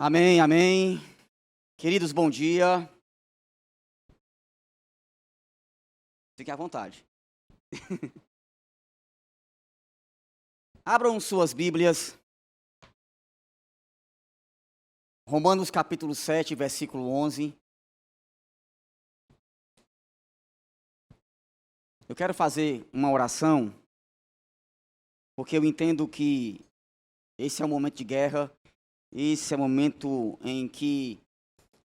Amém, amém. Queridos, bom dia. Fique à vontade. Abram suas Bíblias. Romanos capítulo 7, versículo 11. Eu quero fazer uma oração, porque eu entendo que esse é um momento de guerra, esse é o momento em que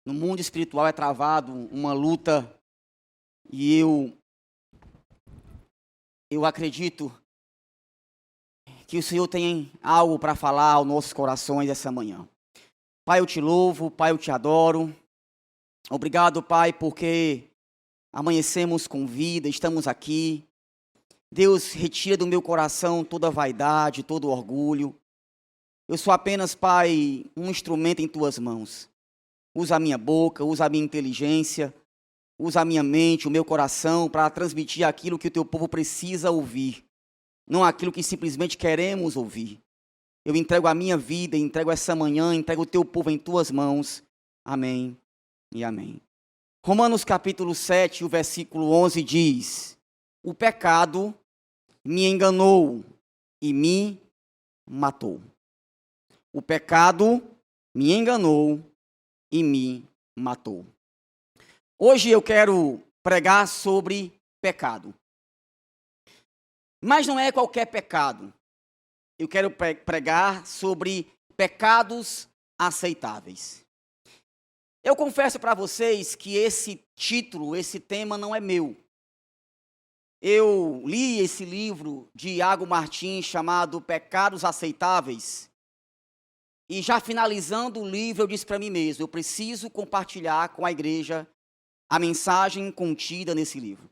no mundo espiritual é travado uma luta, e eu acredito que o Senhor tem algo para falar aos nossos corações essa manhã. Pai, eu te louvo, Pai, eu te adoro. Obrigado, Pai, porque amanhecemos com vida, estamos aqui. Deus, retira do meu coração toda vaidade, todo orgulho. Eu sou apenas, Pai, um instrumento em tuas mãos. Usa a minha boca, usa a minha inteligência, usa a minha mente, o meu coração para transmitir aquilo que o teu povo precisa ouvir, não aquilo que simplesmente queremos ouvir. Eu entrego a minha vida, entrego essa manhã, entrego o teu povo em tuas mãos. Amém e amém. Romanos capítulo 7, o versículo 11 diz: o pecado me enganou e me matou. O pecado me enganou e me matou. Hoje eu quero pregar sobre pecado. Mas não é qualquer pecado. Eu quero pregar sobre pecados aceitáveis. Eu confesso para vocês que esse título, esse tema não é meu. Eu li esse livro de Iago Martins chamado Pecados Aceitáveis. E já finalizando o livro, eu disse para mim mesmo, eu preciso compartilhar com a igreja a mensagem contida nesse livro.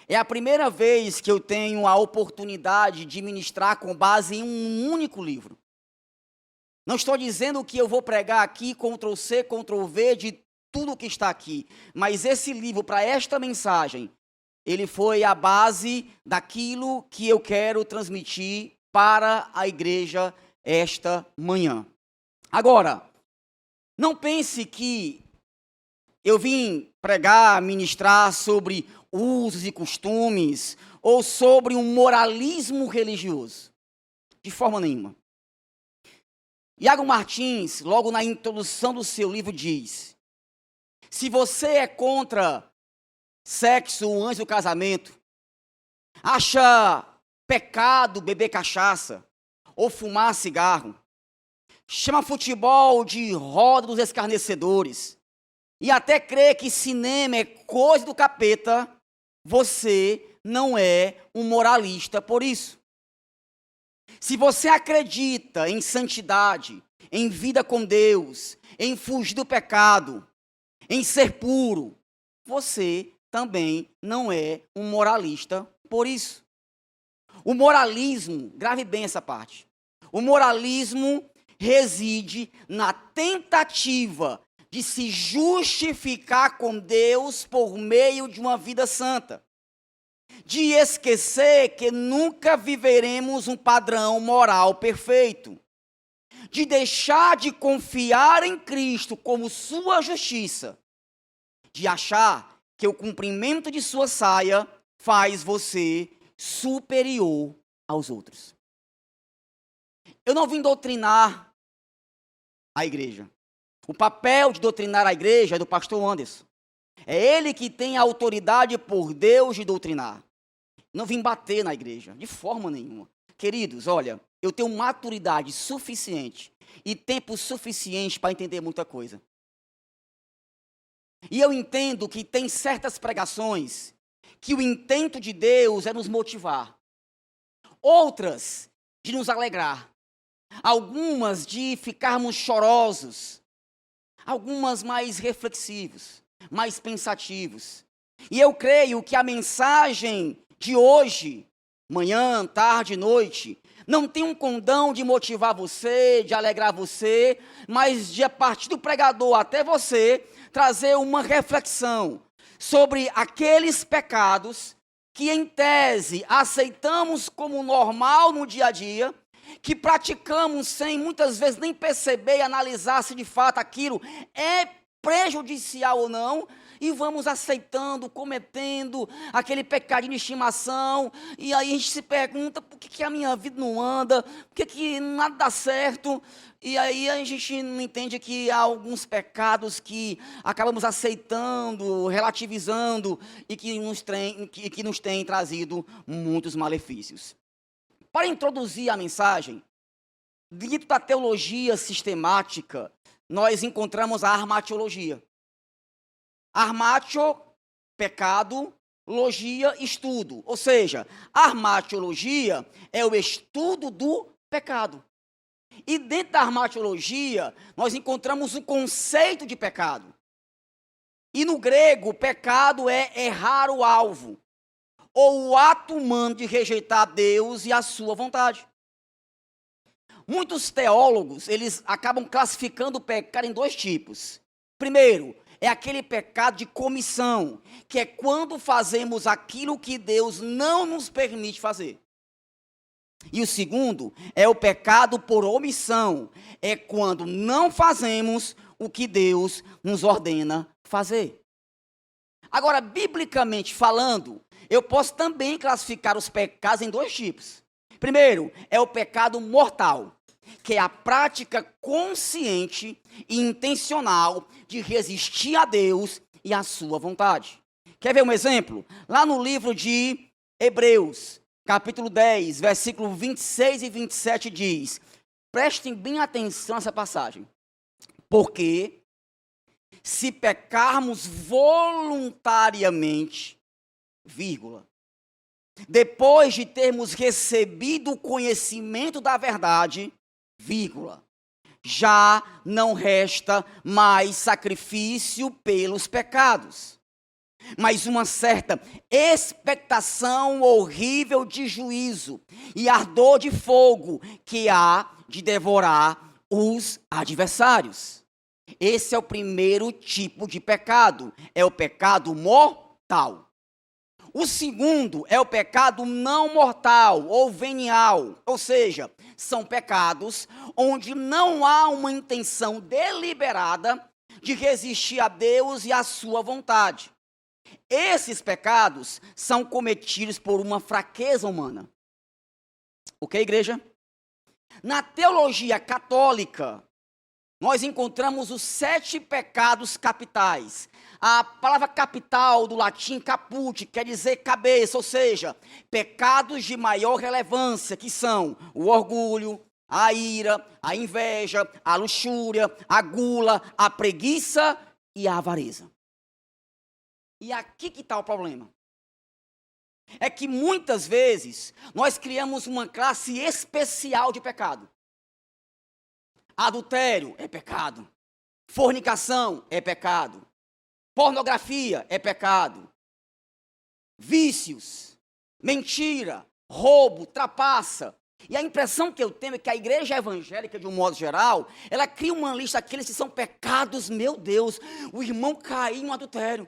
É a primeira vez que eu tenho a oportunidade de ministrar com base em um único livro. Não estou dizendo que eu vou pregar aqui Ctrl+C, Ctrl+V de tudo que está aqui, mas esse livro, para esta mensagem, ele foi a base daquilo que eu quero transmitir para a igreja esta manhã. Agora, não pense que eu vim pregar, ministrar sobre usos e costumes ou sobre um moralismo religioso. De forma nenhuma. Iago Martins, logo na introdução do seu livro, diz: se você é contra sexo antes do casamento, acha pecado beber cachaça ou fumar cigarro, chama futebol de roda dos escarnecedores e até crê que cinema é coisa do capeta, você não é um moralista por isso. Se você acredita em santidade, em vida com Deus, em fugir do pecado, em ser puro, você também não é um moralista por isso. O moralismo, grave bem essa parte, o moralismo reside na tentativa de se justificar com Deus por meio de uma vida santa. De esquecer que nunca viveremos um padrão moral perfeito. De deixar de confiar em Cristo como sua justiça. De achar que o cumprimento de sua saia faz você superior aos outros. Eu não vim doutrinar a igreja. O papel de doutrinar a igreja é do pastor Anderson. É ele que tem a autoridade por Deus de doutrinar. Não vim bater na igreja, de forma nenhuma. Queridos, olha, eu tenho maturidade suficiente e tempo suficiente para entender muita coisa. E eu entendo que tem certas pregações que o intento de Deus é nos motivar. Outras, de nos alegrar. Algumas de ficarmos chorosos. Algumas mais reflexivos, mais pensativos. E eu creio que a mensagem de hoje, manhã, tarde, noite, não tem um condão de motivar você, de alegrar você, mas de a partir do pregador até você, trazer uma reflexão sobre aqueles pecados que em tese aceitamos como normal no dia a dia, que praticamos sem muitas vezes nem perceber e analisar se de fato aquilo é prejudicial ou não, e vamos aceitando, cometendo aquele pecadinho de estimação, e aí a gente se pergunta, por que a minha vida não anda, por que nada dá certo, e aí a gente não entende que há alguns pecados que acabamos aceitando, relativizando, e que nos têm trazido muitos malefícios. Para introduzir a mensagem, dentro da teologia sistemática, nós encontramos a armatiologia. Armatio, pecado, logia, estudo. Ou seja, a armatiologia é o estudo do pecado. E dentro da armatiologia, nós encontramos o conceito de pecado. E no grego, pecado é errar o alvo, ou o ato humano de rejeitar Deus e a sua vontade. Muitos teólogos, eles acabam classificando o pecado em dois tipos. Primeiro, é aquele pecado de comissão, que é quando fazemos aquilo que Deus não nos permite fazer. E o segundo é o pecado por omissão, é quando não fazemos o que Deus nos ordena fazer. Agora, biblicamente falando, eu posso também classificar os pecados em dois tipos. Primeiro, é o pecado mortal, que é a prática consciente e intencional de resistir a Deus e à sua vontade. Quer ver um exemplo? Lá no livro de Hebreus, capítulo 10, versículo 26 e 27 diz, prestem bem atenção nessa passagem, porque se pecarmos voluntariamente, vírgula, depois de termos recebido o conhecimento da verdade, vírgula, já não resta mais sacrifício pelos pecados, mas uma certa expectação horrível de juízo e ardor de fogo que há de devorar os adversários. Esse é o primeiro tipo de pecado, é o pecado mortal. O segundo é o pecado não mortal ou venial, ou seja, são pecados onde não há uma intenção deliberada de resistir a Deus e à sua vontade. Esses pecados são cometidos por uma fraqueza humana. Ok, igreja? Na teologia católica, nós encontramos os 7 pecados capitais. A palavra capital do latim caput quer dizer cabeça, ou seja, pecados de maior relevância, que são o orgulho, a ira, a inveja, a luxúria, a gula, a preguiça e a avareza. E aqui que está o problema. É que muitas vezes nós criamos uma classe especial de pecado. Adultério é pecado. Fornicação é pecado. Pornografia é pecado. Vícios, mentira, roubo, trapaça. E a impressão que eu tenho é que a igreja evangélica, de um modo geral, ela cria uma lista daqueles que são pecados, meu Deus, o irmão caiu no adultério.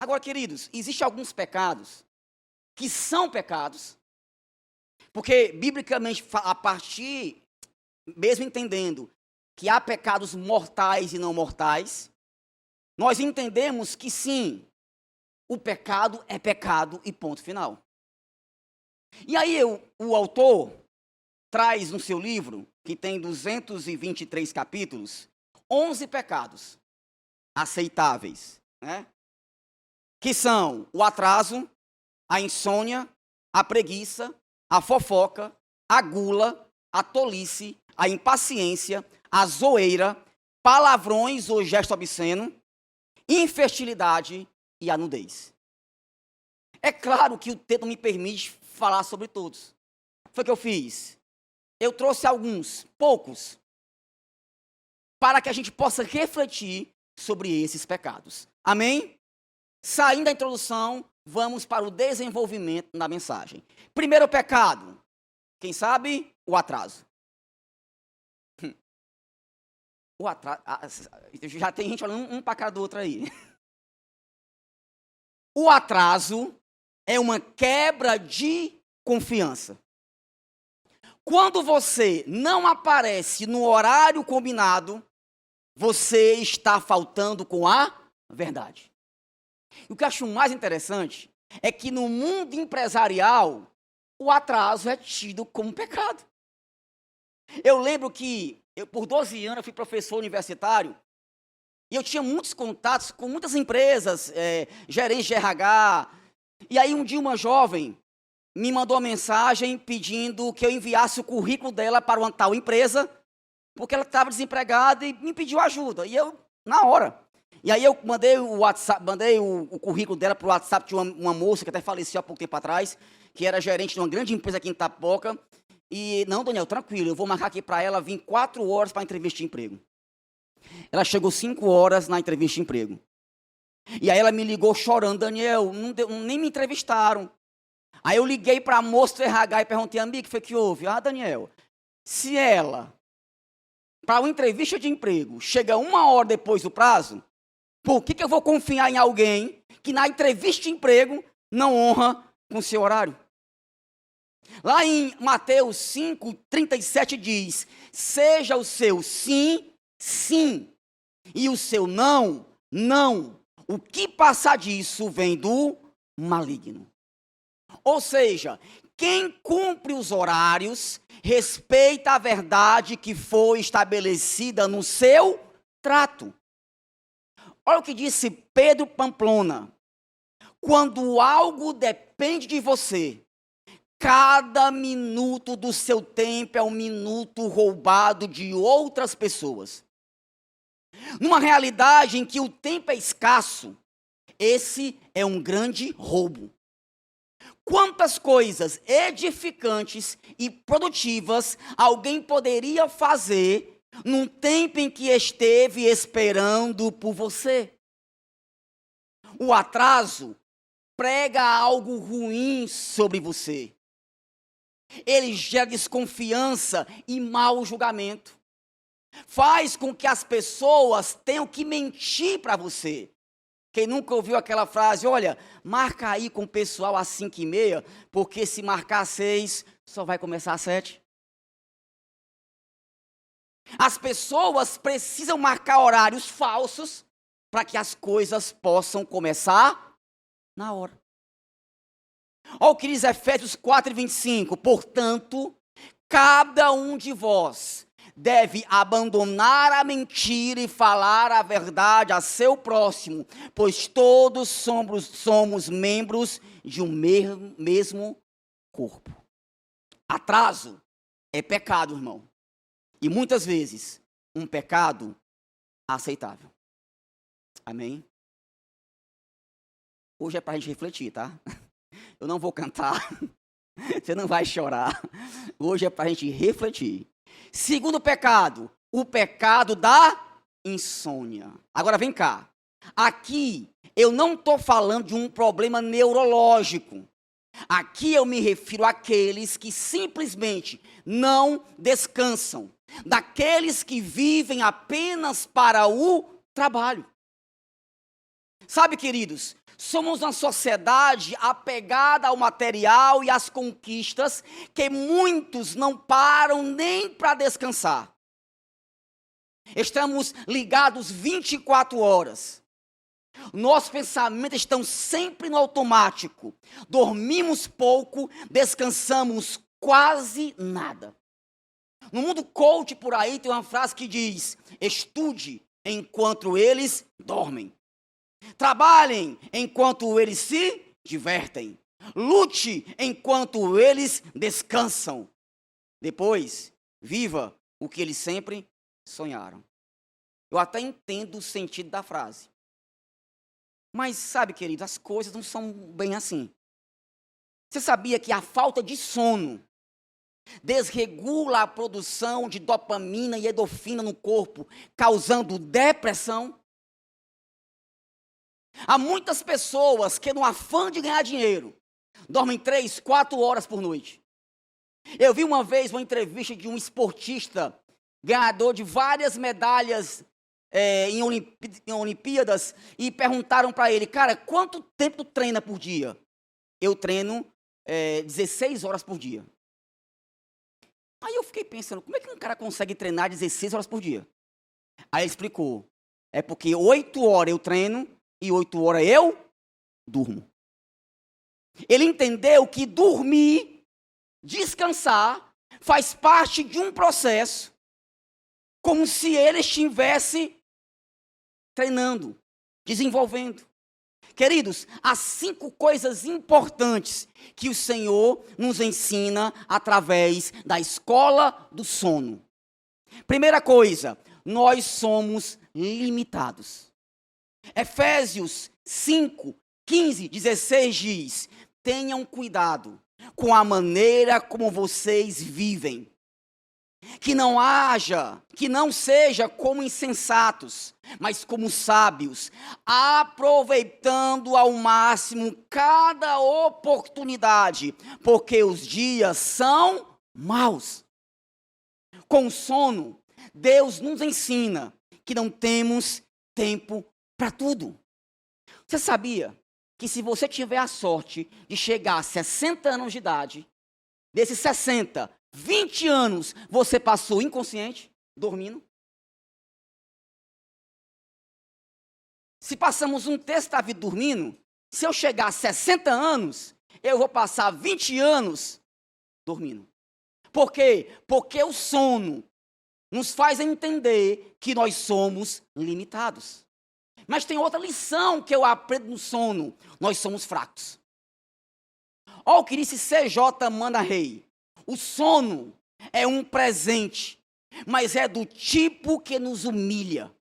Agora, queridos, existem alguns pecados que são pecados, porque, biblicamente, a partir, mesmo entendendo que há pecados mortais e não mortais, nós entendemos que sim, o pecado é pecado e ponto final. E aí o autor traz no seu livro, que tem 223 capítulos, 11 pecados aceitáveis, né? Que são o atraso, a insônia, a preguiça, a fofoca, a gula, a tolice, a impaciência, a zoeira, palavrões ou gesto obsceno, infertilidade e a nudez. É claro que o texto não me permite falar sobre todos. Foi o que eu fiz. Eu trouxe alguns, poucos, para que a gente possa refletir sobre esses pecados. Amém? Saindo da introdução, vamos para o desenvolvimento da mensagem. Primeiro pecado, quem sabe? O atraso. O atraso, já tem gente olhando um para cada do outro aí. O atraso é uma quebra de confiança. Quando você não aparece no horário combinado, você está faltando com a verdade. E o que eu acho mais interessante é que no mundo empresarial, o atraso é tido como pecado. Eu lembro que, por 12 anos, eu fui professor universitário, e eu tinha muitos contatos com muitas empresas, gerentes de RH. E aí um dia uma jovem me mandou uma mensagem pedindo que eu enviasse o currículo dela para uma tal empresa, porque ela estava desempregada e me pediu ajuda. E eu, na hora. E aí eu mandei o WhatsApp, mandei o currículo dela para o WhatsApp de uma moça que até faleceu há pouco tempo atrás, que era gerente de uma grande empresa aqui em Itapoca. E, não, Daniel, tranquilo, eu vou marcar aqui para ela vir 4 horas para a entrevista de emprego. Ela chegou 5 horas na entrevista de emprego. E aí ela me ligou chorando, Daniel, nem me entrevistaram. Aí eu liguei para a moça do RH e perguntei, amiga, o que foi que houve? Ah, Daniel, se ela, para uma entrevista de emprego, chega 1 hora depois do prazo, por que eu vou confiar em alguém que na entrevista de emprego não honra com seu horário? Lá em Mateus 5:37 diz, seja o seu sim, sim, e o seu não, não. O que passar disso vem do maligno. Ou seja, quem cumpre os horários, respeita a verdade que foi estabelecida no seu trato. Olha o que disse Pedro Pamplona. Quando algo depende de você, cada minuto do seu tempo é um minuto roubado de outras pessoas. Numa realidade em que o tempo é escasso, esse é um grande roubo. Quantas coisas edificantes e produtivas alguém poderia fazer num tempo em que esteve esperando por você? O atraso prega algo ruim sobre você. Ele gera desconfiança e mau julgamento. Faz com que as pessoas tenham que mentir para você. Quem nunca ouviu aquela frase, olha, marca aí com o pessoal às 5:30, porque se marcar às 6, só vai começar às 7. As pessoas precisam marcar horários falsos para que as coisas possam começar na hora. Olha o que diz Efésios 4:25. Portanto, cada um de vós deve abandonar a mentira e falar a verdade a seu próximo, pois todos somos membros de um mesmo corpo. Atraso é pecado, irmão. E muitas vezes, um pecado aceitável. Amém? Hoje é para a gente refletir, tá? Eu não vou cantar, você não vai chorar. Hoje é para a gente refletir. Segundo pecado, o pecado da insônia. Agora vem cá. Aqui eu não estou falando de um problema neurológico. Aqui eu me refiro àqueles que simplesmente não descansam. Daqueles que vivem apenas para o trabalho. Sabe, queridos, somos uma sociedade apegada ao material e às conquistas que muitos não param nem para descansar. Estamos ligados 24 horas. Nossos pensamentos estão sempre no automático. Dormimos pouco, descansamos quase nada. No mundo coach por aí tem uma frase que diz, estude enquanto eles dormem. Trabalhem enquanto eles se divertem. Lute enquanto eles descansam. Depois, viva o que eles sempre sonharam. Eu até entendo o sentido da frase. Mas sabe, querido, as coisas não são bem assim. Você sabia que a falta de sono desregula a produção de dopamina e endorfina no corpo, causando depressão? Há muitas pessoas que, no afã de ganhar dinheiro, dormem 3, 4 horas por noite. Eu vi uma vez uma entrevista de um esportista, ganhador de várias medalhas em Olimpíadas, e perguntaram para ele, cara, quanto tempo tu treina por dia? Eu treino 16 horas por dia. Aí eu fiquei pensando, como é que um cara consegue treinar 16 horas por dia? Aí ele explicou, é porque 8 horas eu treino e 8 horas eu durmo. Ele entendeu que dormir, descansar, faz parte de um processo, como se ele estivesse treinando, desenvolvendo. Queridos, há 5 coisas importantes que o Senhor nos ensina através da escola do sono. Primeira coisa, nós somos limitados. Efésios 5, 15, 16 diz: tenham cuidado com a maneira como vocês vivem. Que não seja como insensatos, mas como sábios, aproveitando ao máximo cada oportunidade, porque os dias são maus. Com sono, Deus nos ensina que não temos tempo para tudo. Você sabia que se você tiver a sorte de chegar a 60 anos de idade, desses 60, 20 anos você passou inconsciente, dormindo? Se passamos um terço da vida dormindo, se eu chegar a 60 anos, eu vou passar 20 anos dormindo. Por quê? Porque o sono nos faz entender que nós somos limitados. Mas tem outra lição que eu aprendo no sono: nós somos fracos. Olha o que disse C.J. Manarrey: o sono é um presente, mas é do tipo que nos humilha.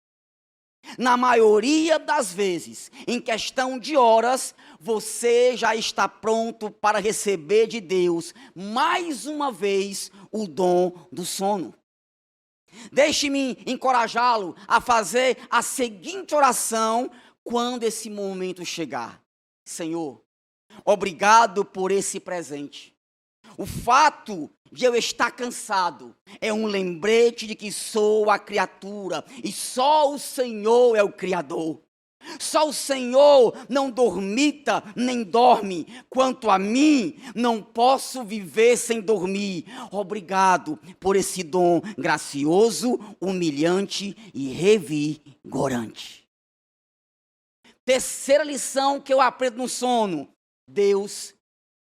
Na maioria das vezes, em questão de horas, você já está pronto para receber de Deus, mais uma vez, o dom do sono. Deixe-me encorajá-lo a fazer a seguinte oração quando esse momento chegar: Senhor, obrigado por esse presente. O fato de eu estar cansado é um lembrete de que sou a criatura e só o Senhor é o Criador. Só o Senhor não dormita nem dorme. Quanto a mim, não posso viver sem dormir. Obrigado por esse dom gracioso, humilhante e revigorante. Terceira lição que eu aprendo no sono: Deus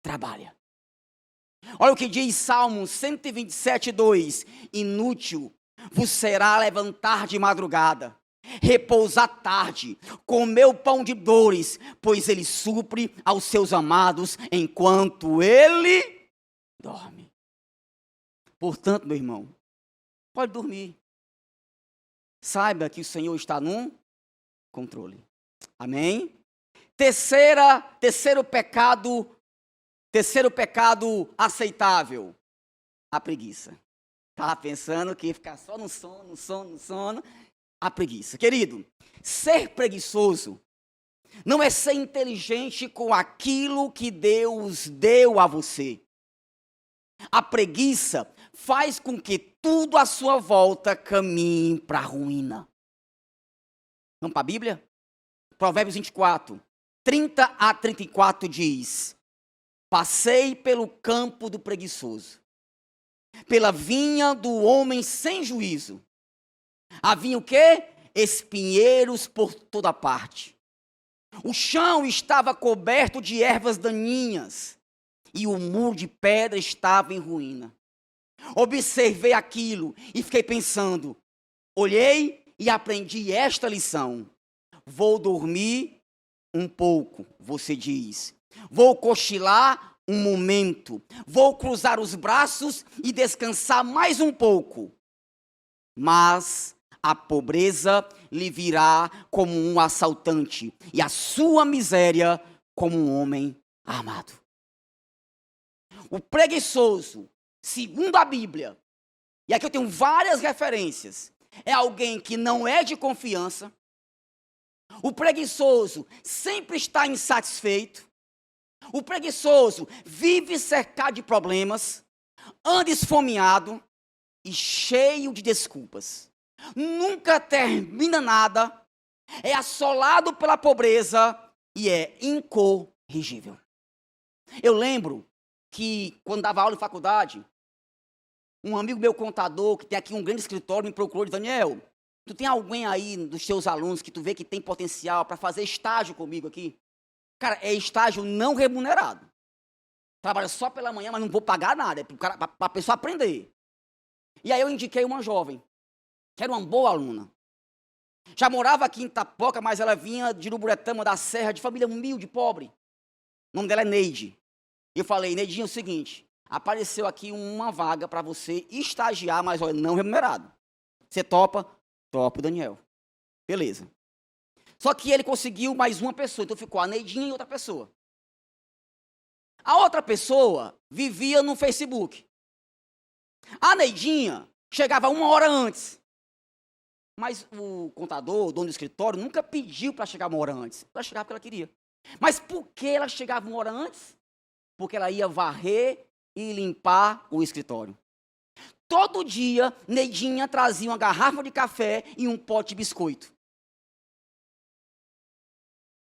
trabalha. Olha o que diz Salmo 127, 2. Inútil vos será levantar de madrugada, repousar tarde, comer o pão de dores, pois ele supre aos seus amados enquanto ele dorme. Portanto, meu irmão, pode dormir. Saiba que o Senhor está no controle. Amém? Terceiro pecado aceitável: a preguiça. Estava pensando que ia ficar só no sono. A preguiça. Querido, ser preguiçoso não é ser inteligente com aquilo que Deus deu a você. A preguiça faz com que tudo à sua volta caminhe para a ruína. Vamos para a Bíblia? Provérbios 24, 30 a 34 diz: passei pelo campo do preguiçoso, pela vinha do homem sem juízo. Havia o quê? Espinheiros por toda parte. O chão estava coberto de ervas daninhas e o muro de pedra estava em ruína. Observei aquilo e fiquei pensando. Olhei e aprendi esta lição: vou dormir um pouco, você diz. Vou cochilar um momento. Vou cruzar os braços e descansar mais um pouco. Mas a pobreza lhe virá como um assaltante e a sua miséria como um homem armado. O preguiçoso, segundo a Bíblia, e aqui eu tenho várias referências, é alguém que não é de confiança. O preguiçoso sempre está insatisfeito. O preguiçoso vive cercado de problemas, anda esfomeado e cheio de desculpas. Nunca termina nada, é assolado pela pobreza e é incorrigível. Eu lembro que quando dava aula em faculdade, Um amigo meu contador, que tem aqui um grande escritório, me procurou e disse: Daniel, tu tem alguém aí dos teus alunos que tu vê que tem potencial para fazer estágio comigo aqui? Cara, é estágio não remunerado. Trabalha só pela manhã, mas não vou pagar nada, é para a pessoa aprender. E aí eu indiquei uma jovem, que era uma boa aluna. Já morava aqui em Itapoca, mas ela vinha de Uruburetama, da Serra, de família humilde, pobre. O nome dela é Neide. E eu falei: Neidinha, é o seguinte, apareceu aqui uma vaga para você estagiar, mas olha, não remunerado. Você topa? Topo, Daniel. Beleza. Só que ele conseguiu mais uma pessoa, então ficou a Neidinha e outra pessoa. A outra pessoa vivia no Facebook. A Neidinha chegava 1 hora antes. Mas o contador, o dono do escritório, nunca pediu para chegar 1 hora antes. Ela chegava porque ela queria. Mas por que ela chegava 1 hora antes? Porque ela ia varrer e limpar o escritório. Todo dia, Neidinha trazia uma garrafa de café e um pote de biscoito.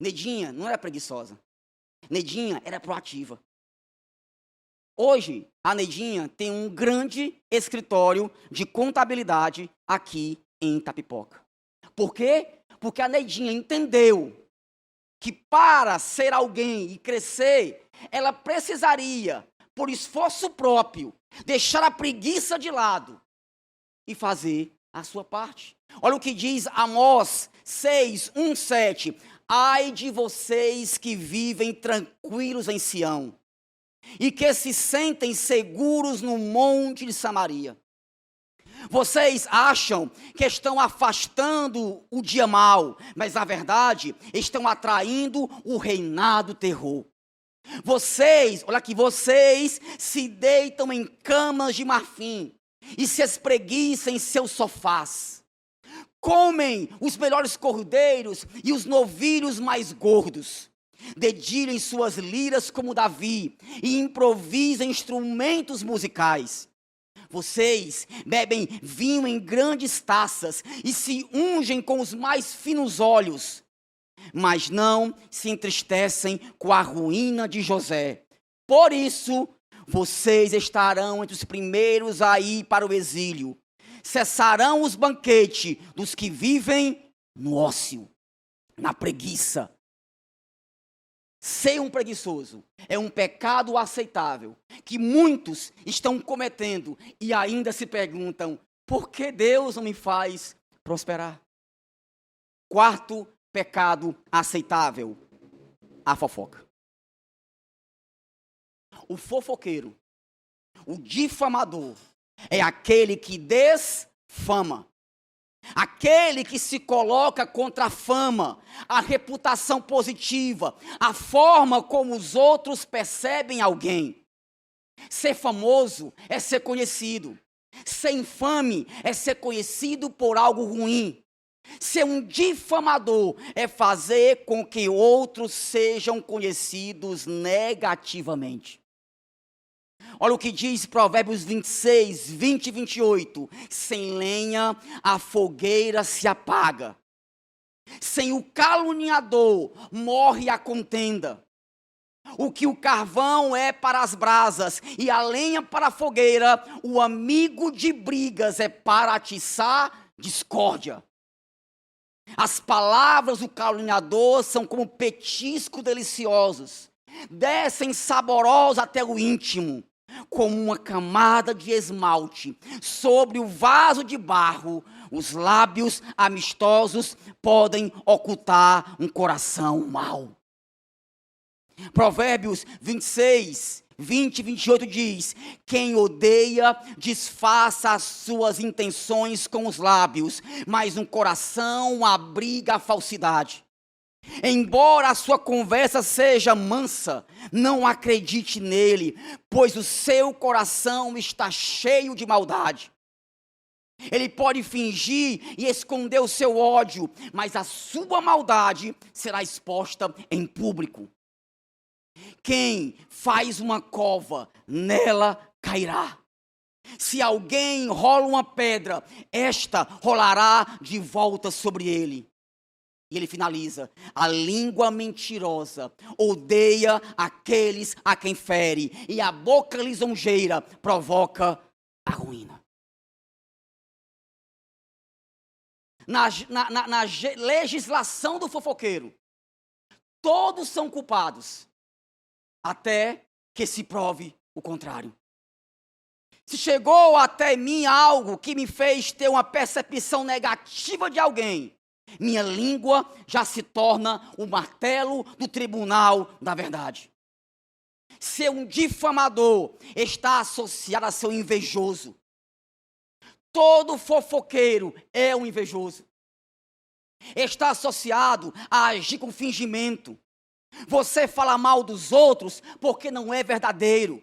Neidinha não era preguiçosa. Neidinha era proativa. Hoje, a Neidinha tem um grande escritório de contabilidade aqui em Itapipoca. Por quê? Porque a Neidinha entendeu que para ser alguém e crescer, ela precisaria, por esforço próprio, deixar a preguiça de lado e fazer a sua parte. Olha o que diz Amós 6:1-7. Ai de vocês que vivem tranquilos em Sião e que se sentem seguros no monte de Samaria. Vocês acham que estão afastando o dia mau, mas na verdade estão atraindo o reinado terror. Vocês, olha aqui, vocês se deitam em camas de marfim e se espreguiçam em seus sofás. Comem os melhores cordeiros e os novilhos mais gordos. Dedilhem suas liras como Davi e improvisam instrumentos musicais. Vocês bebem vinho em grandes taças e se ungem com os mais finos óleos, mas não se entristecem com a ruína de José. Por isso, vocês estarão entre os primeiros a ir para o exílio. Cessarão os banquetes dos que vivem no ócio, na preguiça. Ser um preguiçoso é um pecado aceitável que muitos estão cometendo e ainda se perguntam: por que Deus não me faz prosperar? Quarto pecado aceitável: a fofoca. O fofoqueiro, o difamador, é aquele que desfama. Aquele que se coloca contra a fama, a reputação positiva, a forma como os outros percebem alguém. Ser famoso é ser conhecido. Ser infame é ser conhecido por algo ruim. Ser um difamador é fazer com que outros sejam conhecidos negativamente. Olha o que diz Provérbios 26, 20 e 28. Sem lenha, a fogueira se apaga. Sem o caluniador, morre a contenda. O que o carvão é para as brasas e a lenha para a fogueira, o amigo de brigas é para atiçar discórdia. As palavras do caluniador são como petiscos deliciosos. Descem saborosos até o íntimo, como uma camada de esmalte sobre o vaso de barro. Os lábios amistosos podem ocultar um coração mau. Provérbios 26, 20 e 28 diz: quem odeia disfarça as suas intenções com os lábios, mas no coração abriga a falsidade. Embora a sua conversa seja mansa, não acredite nele, pois o seu coração está cheio de maldade. Ele pode fingir e esconder o seu ódio, mas a sua maldade será exposta em público. Quem faz uma cova, nela cairá. Se alguém rola uma pedra, esta rolará de volta sobre ele. E ele finaliza: a língua mentirosa odeia aqueles a quem fere, e a boca lisonjeira provoca a ruína. Na legislação do fofoqueiro, todos são culpados, até que se prove o contrário. Se chegou até mim algo que me fez ter uma percepção negativa de alguém, minha língua já se torna o martelo do tribunal da verdade. Ser um difamador está associado a ser um invejoso. Todo fofoqueiro é um invejoso. Está associado a agir com fingimento. Você fala mal dos outros porque não é verdadeiro.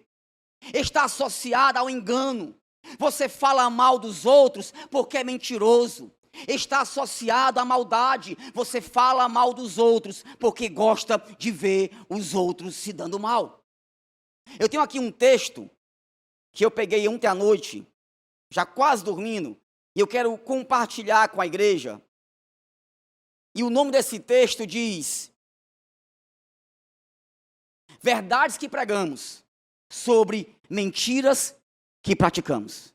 Está associado ao engano. Você fala mal dos outros porque é mentiroso. Está associado à maldade. Você fala mal dos outros porque gosta de ver os outros se dando mal. Eu tenho aqui um texto que eu peguei ontem à noite, já quase dormindo, e eu quero compartilhar com a igreja. E o nome desse texto diz: verdades que pregamos sobre mentiras que praticamos.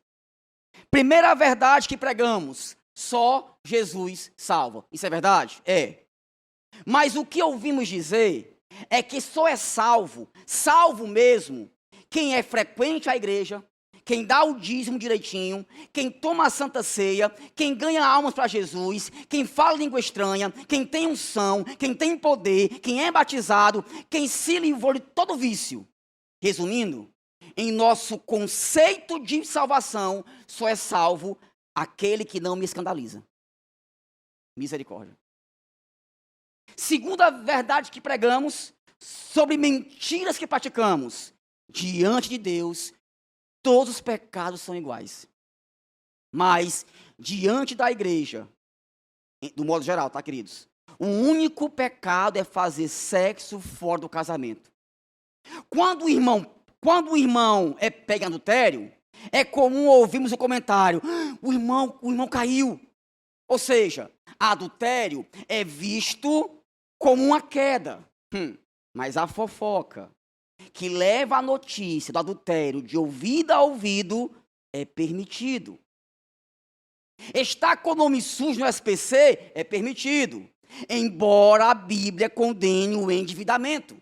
Primeira verdade que pregamos: só Jesus salva. Isso é verdade? É. Mas o que ouvimos dizer é que só é salvo mesmo, quem é frequente à igreja, quem dá o dízimo direitinho, quem toma a santa ceia, quem ganha almas para Jesus, quem fala língua estranha, quem tem unção, quem tem poder, quem é batizado, quem se livrou de todo vício. Resumindo, em nosso conceito de salvação, só é salvo aquele que não me escandaliza. Misericórdia. Segunda verdade que pregamos sobre mentiras que praticamos: diante de Deus, todos os pecados são iguais. Mas, diante da igreja, do modo geral, tá, queridos? O único pecado é fazer sexo fora do casamento. Quando o irmão é pego em adultério, é comum ouvirmos o comentário: o irmão caiu. Ou seja, adultério é visto como uma queda. Mas a fofoca que leva a notícia do adultério de ouvido a ouvido é permitido. Estar com o nome sujo no SPC é permitido, embora a Bíblia condene o endividamento.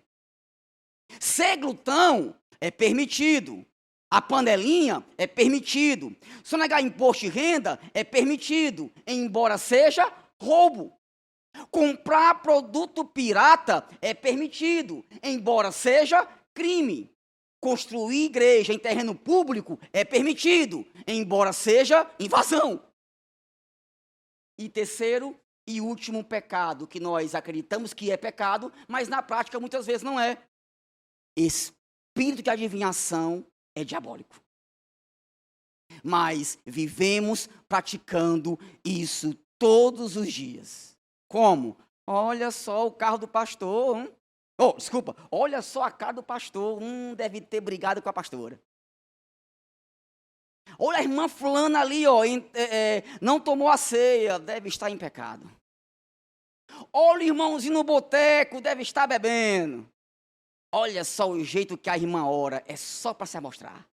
Ser glutão é permitido. A panelinha é permitido. Sonegar imposto de renda é permitido, embora seja roubo. Comprar produto pirata é permitido, embora seja crime. Construir igreja em terreno público é permitido, embora seja invasão. E terceiro e último pecado, que nós acreditamos que é pecado, mas na prática muitas vezes não é: espírito de adivinhação é diabólico. Mas vivemos praticando isso todos os dias. Como? Olha só o carro do pastor. Olha só a cara do pastor. Deve ter brigado com a pastora. Olha a irmã fulana ali, não tomou a ceia, deve estar em pecado. Olha o irmãozinho no boteco, deve estar bebendo. Olha só o jeito que a irmã ora, é só para se amostrar.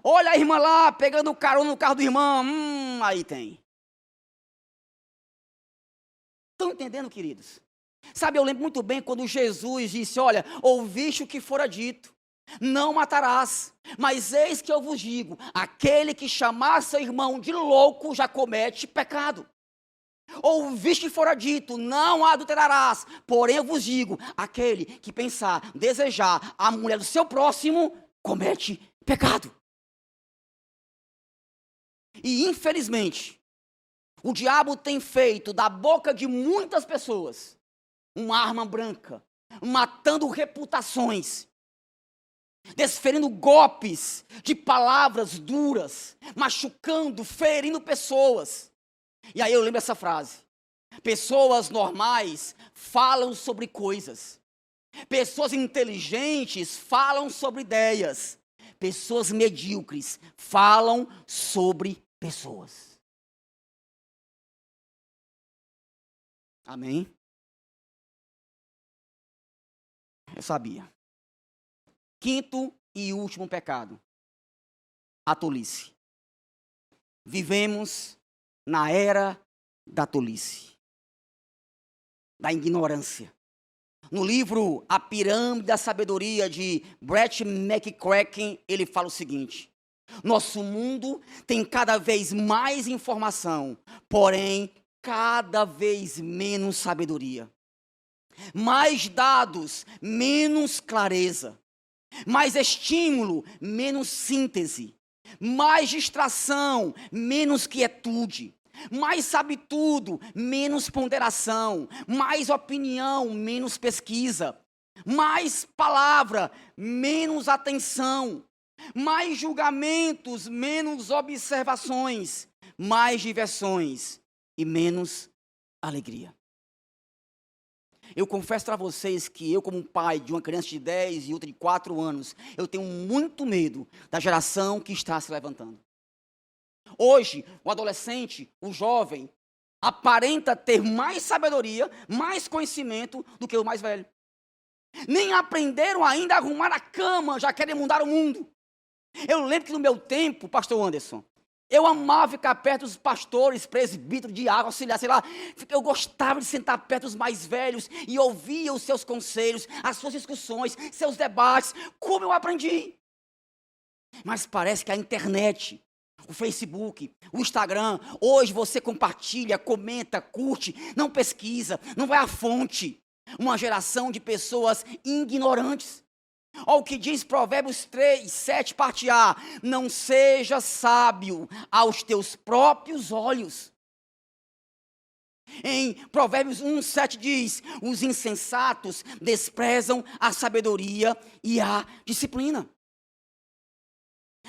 Olha a irmã lá, pegando carona no carro do irmão, aí tem. Estão entendendo, queridos? Sabe, eu lembro muito bem quando Jesus disse: olha, ouviste o que fora dito, não matarás, mas eis que eu vos digo, aquele que chamar seu irmão de louco já comete pecado. Ouviste que fora dito, não adulterarás, porém eu vos digo, aquele que pensar, desejar a mulher do seu próximo, comete pecado. E infelizmente, o diabo tem feito da boca de muitas pessoas uma arma branca, matando reputações, desferindo golpes de palavras duras, machucando, ferindo pessoas. E aí eu lembro essa frase: pessoas normais falam sobre coisas, pessoas inteligentes falam sobre ideias, pessoas medíocres falam sobre pessoas. Amém? Eu sabia. Quinto e último pecado: a tolice. Vivemos na era da tolice, da ignorância. No livro A Pirâmide da Sabedoria, de Brett McCracken, ele fala o seguinte: nosso mundo tem cada vez mais informação, porém, cada vez menos sabedoria. Mais dados, menos clareza. Mais estímulo, menos síntese. Mais distração, menos quietude. Mais sabe tudo, menos ponderação. Mais opinião, menos pesquisa. Mais palavra, menos atenção. Mais julgamentos, menos observações. Mais diversões e menos alegria. Eu confesso para vocês que eu, como pai de uma criança de 10 e outra de 4 anos, eu tenho muito medo da geração que está se levantando. Hoje, o adolescente, o jovem, aparenta ter mais sabedoria, mais conhecimento do que o mais velho. Nem aprenderam ainda a arrumar a cama, já querem mudar o mundo. Eu lembro que no meu tempo, pastor Anderson, eu amava ficar perto dos pastores, presbíteros, diáconos, auxiliar, sei lá. Eu gostava de sentar perto dos mais velhos e ouvia os seus conselhos, as suas discussões, seus debates. Como eu aprendi. Mas parece que a internet, o Facebook, o Instagram, hoje você compartilha, comenta, curte, não pesquisa, não vai à fonte. Uma geração de pessoas ignorantes. Olha o que diz Provérbios 3, 7, parte A. Não seja sábio aos teus próprios olhos. Em Provérbios 1, 7 diz: os insensatos desprezam a sabedoria e a disciplina.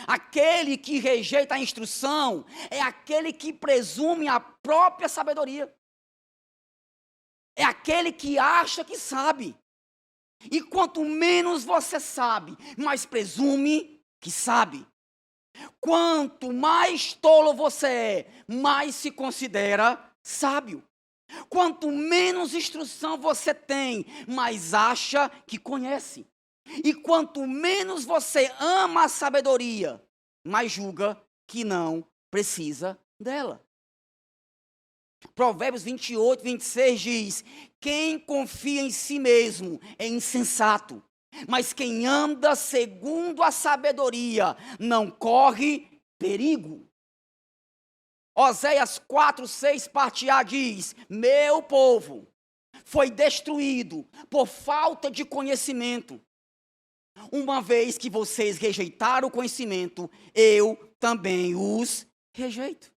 Aquele que rejeita a instrução é aquele que presume a própria sabedoria. É aquele que acha que sabe. E quanto menos você sabe, mais presume que sabe. Quanto mais tolo você é, mais se considera sábio. Quanto menos instrução você tem, mais acha que conhece. E quanto menos você ama a sabedoria, mais julga que não precisa dela. Provérbios 28, 26 diz: quem confia em si mesmo é insensato, mas quem anda segundo a sabedoria não corre perigo. Oséias 4, 6, parte A diz: meu povo foi destruído por falta de conhecimento. Uma vez que vocês rejeitaram o conhecimento, eu também os rejeito.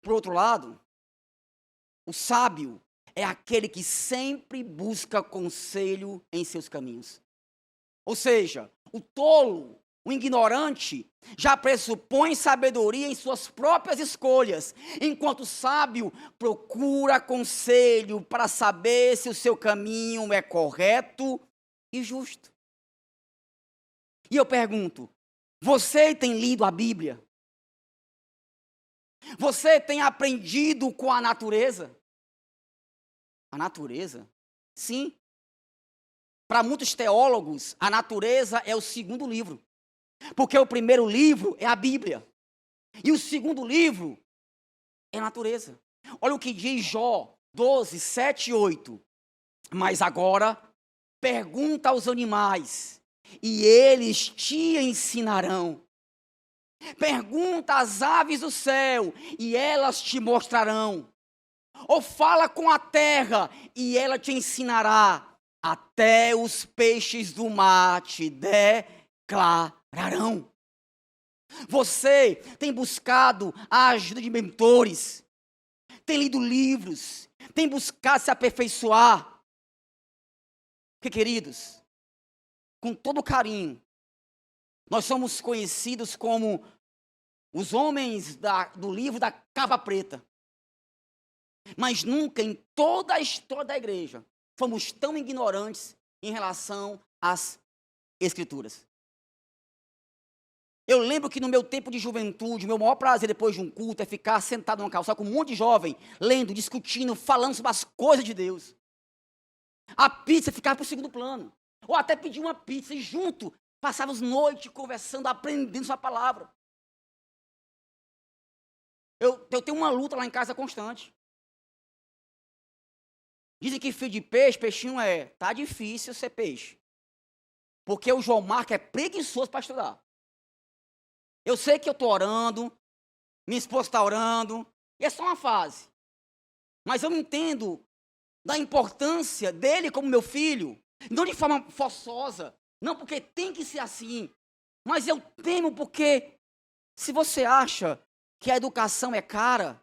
Por outro lado, o sábio é aquele que sempre busca conselho em seus caminhos. Ou seja, o tolo, o ignorante, já pressupõe sabedoria em suas próprias escolhas, enquanto o sábio procura conselho para saber se o seu caminho é correto e justo. E eu pergunto, você tem lido a Bíblia? Você tem aprendido com a natureza? A natureza? Sim. Para muitos teólogos, a natureza é o segundo livro. Porque o primeiro livro é a Bíblia. E o segundo livro é a natureza. Olha o que diz Jó 12, 7 e 8. Mas agora, pergunta aos animais, e eles te ensinarão. Pergunta às aves do céu, e elas te mostrarão. Ou fala com a terra, e ela te ensinará. Até os peixes do mar te declararão. Você tem buscado a ajuda de mentores, tem lido livros, tem buscado se aperfeiçoar. Porque, queridos, com todo carinho, nós somos conhecidos como os homens do livro da capa preta. Mas nunca em toda a história da igreja fomos tão ignorantes em relação às Escrituras. Eu lembro que no meu tempo de juventude, meu maior prazer depois de um culto é ficar sentado numa calçada com um monte de jovem, lendo, discutindo, falando sobre as coisas de Deus. A pizza ficava para o segundo plano. Ou até pedir uma pizza e junto Passávamos noite conversando, aprendendo sua palavra. Eu tenho uma luta lá em casa constante. Dizem que filho de peixe, peixinho tá difícil ser peixe. Porque o João Marco é preguiçoso para estudar. Eu sei que eu estou orando, minha esposa está orando, e é só uma fase. Mas eu entendo da importância dele como meu filho, não de forma forçosa, não porque tem que ser assim, mas eu temo porque se você acha que a educação é cara,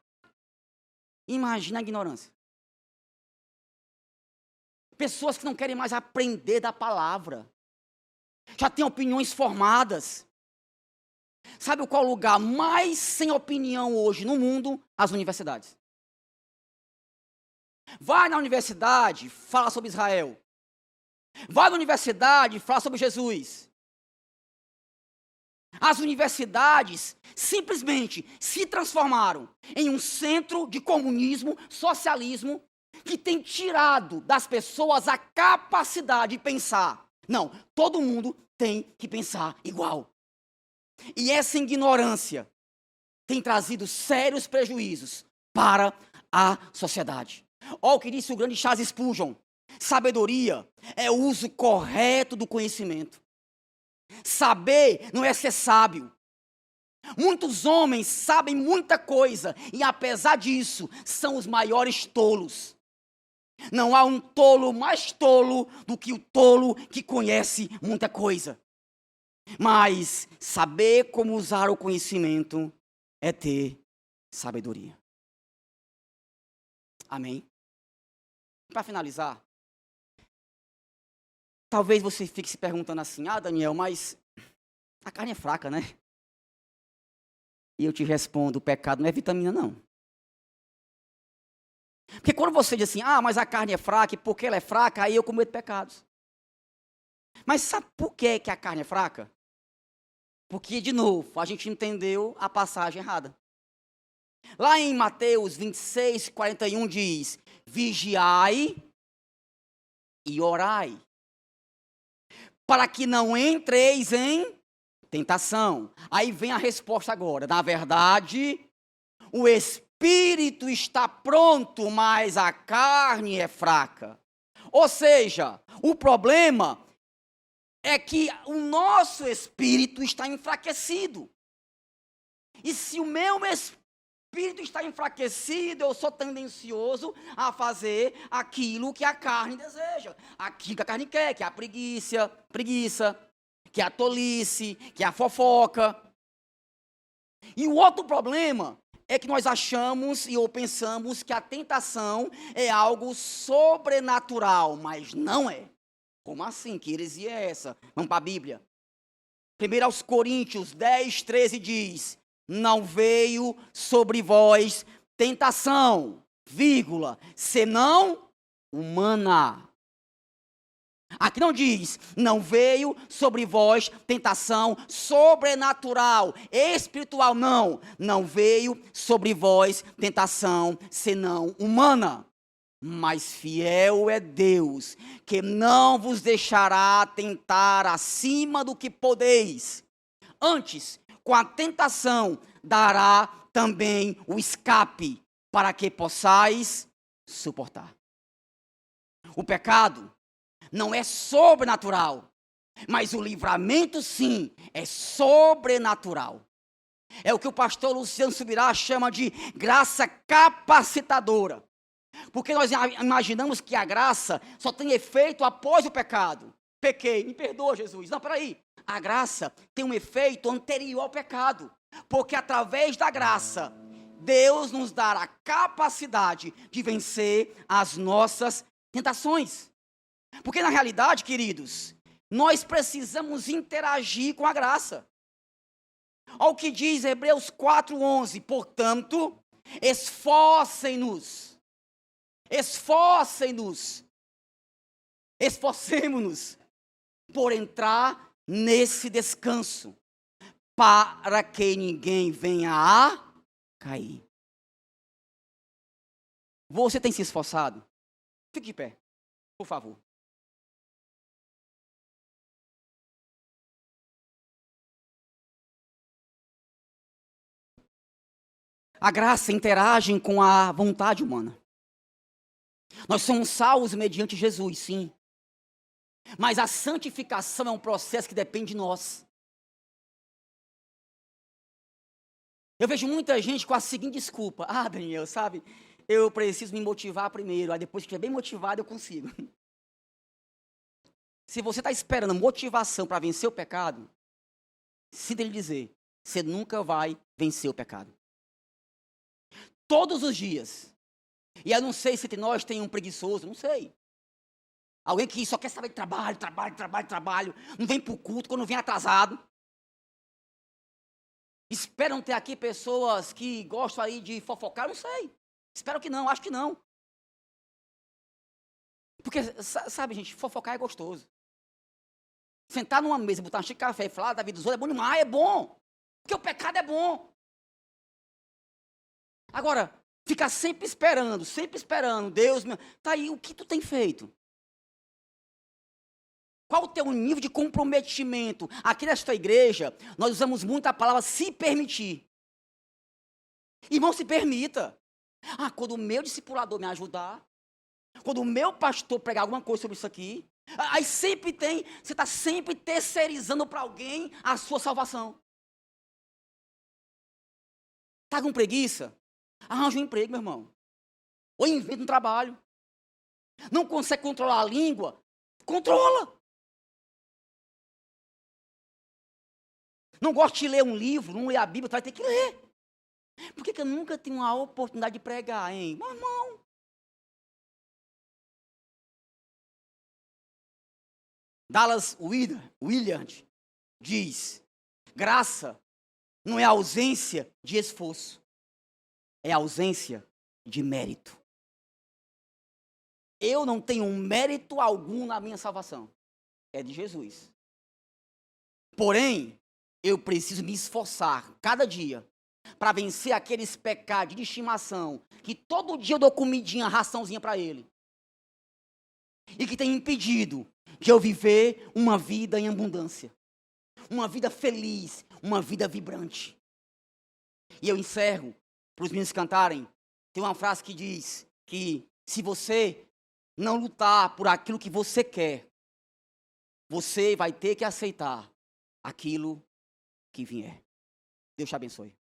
imagina a ignorância. Pessoas que não querem mais aprender da palavra, já têm opiniões formadas. Sabe qual lugar mais sem opinião hoje no mundo? As universidades. Vai na universidade, fala sobre Israel. Vai na universidade, fala sobre Jesus. As universidades simplesmente se transformaram em um centro de comunismo, socialismo, que tem tirado das pessoas a capacidade de pensar. Não, todo mundo tem que pensar igual. E essa ignorância tem trazido sérios prejuízos para a sociedade. Olha o que disse o grande Charles Spurgeon: sabedoria é o uso correto do conhecimento. Saber não é ser sábio. Muitos homens sabem muita coisa e, apesar disso, são os maiores tolos. Não há um tolo mais tolo do que o tolo que conhece muita coisa. Mas saber como usar o conhecimento é ter sabedoria. Amém? Para finalizar, talvez você fique se perguntando assim: Daniel, mas a carne é fraca, né? E eu te respondo: o pecado não é vitamina, não. Porque quando você diz assim: mas a carne é fraca, e porque ela é fraca, aí eu cometo pecados. Mas sabe por que a carne é fraca? Porque, de novo, a gente entendeu a passagem errada. Lá em Mateus 26, 41 diz: vigiai e orai, para que não entreis em tentação. Aí vem a resposta agora. Na verdade, o espírito está pronto, mas a carne é fraca. Ou seja, o problema é que o nosso espírito está enfraquecido. E se o meu espírito está enfraquecido, eu sou tendencioso a fazer aquilo que a carne deseja. Aquilo que a carne quer, que é a preguiça, que é a tolice, que é a fofoca. E o outro problema é que nós achamos ou pensamos que a tentação é algo sobrenatural, mas não é. Como assim? Que heresia é essa? Vamos para a Bíblia. 1 Coríntios 10, 13 diz: não veio sobre vós tentação, senão humana. Aqui não diz: não veio sobre vós tentação sobrenatural, espiritual, não. Não veio sobre vós tentação senão humana. Mas fiel é Deus, que não vos deixará tentar acima do que podeis. Antes, com a tentação, dará também o escape, para que possais suportar. O pecado não é sobrenatural, mas o livramento, sim, é sobrenatural. É o que o pastor Luciano Subirá chama de graça capacitadora. Porque nós imaginamos que a graça só tem efeito após o pecado. Pequei, me perdoa, Jesus. Não, peraí. A graça tem um efeito anterior ao pecado. Porque através da graça, Deus nos dá a capacidade de vencer as nossas tentações. Porque na realidade, queridos, nós precisamos interagir com a graça. Olha o que diz Hebreus 4:11. Portanto, esforcemos-nos, por entrar nesse descanso, para que ninguém venha a cair. Você tem se esforçado? Fique de pé, por favor. A graça interage com a vontade humana. Nós somos salvos mediante Jesus, sim. Mas a santificação é um processo que depende de nós. Eu vejo muita gente com a seguinte desculpa: ah, Daniel, sabe, eu preciso me motivar primeiro, aí depois que estiver bem motivado eu consigo. Se você está esperando motivação para vencer o pecado, sinta lhe dizer, você nunca vai vencer o pecado. Todos os dias. E eu não sei se entre nós tem um preguiçoso, não sei. Alguém que só quer saber de trabalho, não vem para o culto quando vem atrasado. Esperam ter aqui pessoas que gostam aí de fofocar, não sei. Espero que não, acho que não. Porque, sabe, gente, fofocar é gostoso. Sentar numa mesa, botar uma xícara de café e falar da vida dos outros é bom demais, é bom. Porque o pecado é bom. Agora, ficar sempre esperando, Deus, tá aí, o que tu tem feito? Qual o teu nível de comprometimento? Aqui nesta igreja, nós usamos muito a palavra se permitir. Irmão, se permita. Ah, quando o meu discipulador me ajudar, quando o meu pastor pregar alguma coisa sobre isso aqui, aí sempre tem, você está sempre terceirizando para alguém a sua salvação. Está com preguiça? Arranja um emprego, meu irmão. Ou inventa um trabalho. Não consegue controlar a língua? Controla. Não gosta de ler um livro, não lê a Bíblia, tu vai ter que ler. Por que eu nunca tenho a oportunidade de pregar, hein? Meu irmão. Dallas Willard diz, graça não é ausência de esforço, é ausência de mérito. Eu não tenho mérito algum na minha salvação, é de Jesus. Porém, eu preciso me esforçar cada dia para vencer aqueles pecados de estimação que todo dia eu dou comidinha, raçãozinha para ele. E que tem impedido de eu viver uma vida em abundância. Uma vida feliz, uma vida vibrante. E eu encerro, para os meninos cantarem, tem uma frase que diz que se você não lutar por aquilo que você quer, você vai ter que aceitar aquilo que vier. Deus te abençoe.